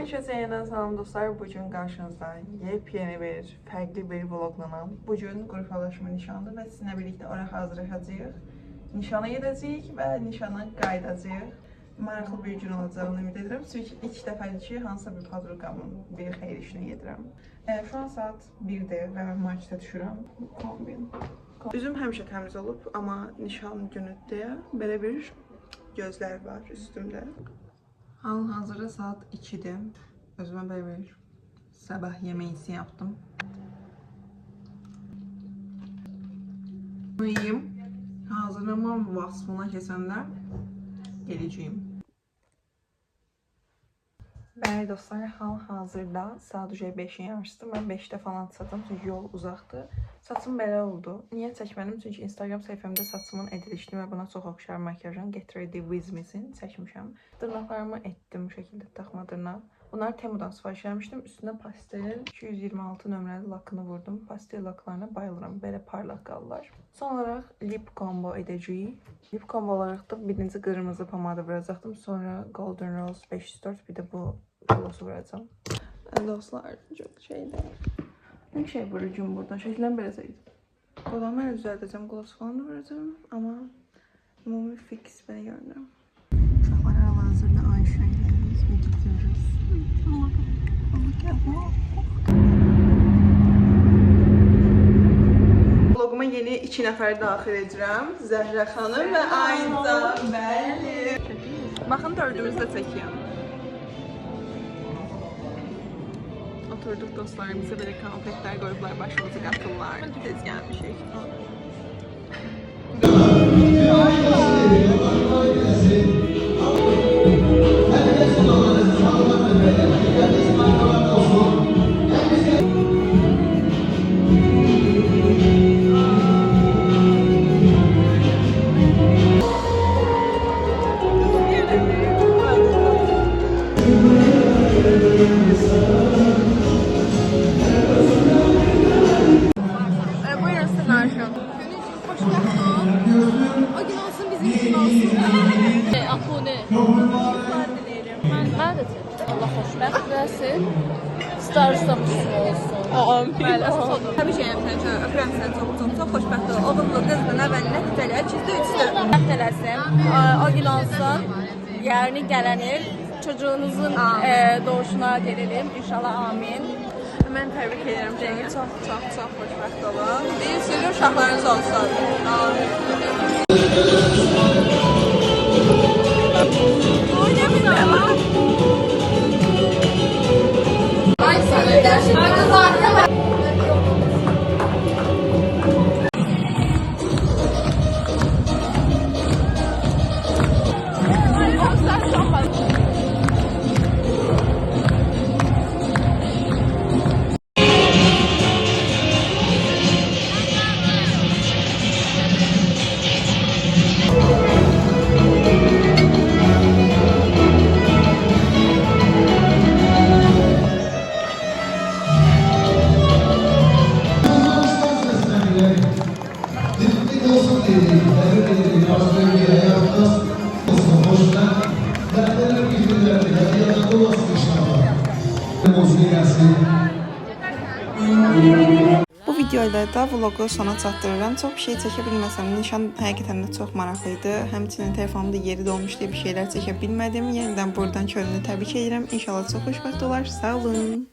Herkese yeniden salam dostlar. Bugün karşınızda yepyeni bir, farklı bir vloglanam. Bugün qrupalaşma nişanı ve sizinle birlikte oraya hazırlaşacağıq. Nişana gedəcəyik ve nişana qayıdacağıq. Maraqlı bir gün olacağını ümid edirəm. Çünki ilk dəfədir ki, hansısa bir podruqamın bir xeyir işinə gedirəm. Şu an saat 1'dir və mən marketə düşürəm. Kombin. Üzüm həmişə təmiz olub, amma nişan günü deyə belə bir gözlər var üstümdə. Hal-hazırda saat 2'dir. Özümə belə bir sabah yeməyisi yaptım. Bunu yiyeyim. Hazırlama vasfına keçəndə geleceğim. Bəli dostlar, hal-hazırda saat 5'in yarışdı. Mən 5'də falan çatdım çünki yol uzaqdır. Saçım belə oldu. Niyə çəkmədim? Çünki Instagram səhifəmdə saçımın edilişini və buna çox oxşar makyajın Get Ready With Me'sin çəkmişəm. Dırnaqlarımı etdim bu şəkildə taxma dırnaq. Bunları Temu'dan sifariş vermişdim. Üstünə pastelin 226 nömrəli lakını vurdum. Pastel laklarına bayılıram. Belə parlaq qalırlar. Son olaraq lip combo edəcəyik. Lip combo olaraq da birinci qırmızı pomada vuracaqdım. Sonra Golden Rose 504 bir də bu glosu vuracağım. Dostlar çok şeydi. Bir şey vuracağım buradan. Şəkilən belə saydım. Dolanı mən düzəldəcəm. Gloss falan da vuracağım. Amma ümumi fix belə görünürüm. Uşaqlar hal-hazırda Ayşə ilə gidiyoruz. Vloguma yeni 2 nəfər daxil edirəm. Zəhra xanım və Ayza. Bəli. Baxın dördümüzdə çəkiyəm. Oturduk dostlarımıza böyle konfetler koydular, başımızı kattılar. Tez gelmişik. O gün olsun bizim için olsun. Abone. Mən də Allah xoşbəxt versin. Starsamışsın olsun. Bəli, Təbii ki, yəni öpürəm səni çox xoşbəxt ol. Oğullu qızdır, nəvəli, nəticəli, ikizdə üçdür. Bəxt eləsin. O gün olsun. Yəni gələn il çocuğunuzun doğuşuna gelelim. İnşallah amin. Mən təbrik edirəm səni. Çox xoşbəxt olun. Bir sürü uşaqlarınız olsun. Ay sana gerçekten zaten. Bu videoyla da vlogu sona çatdırıram. Çox bir şey çəkə bilməsəm, nişan həqiqətən də çox maraqlıydı. Həmçinin telefonumda yeri dolmuş deyə bir şeylər çəkə bilmədim. Yenidən buradan könüllü təbrik edirəm. İnşallah çox xoşbəxt olar. Sağ olun.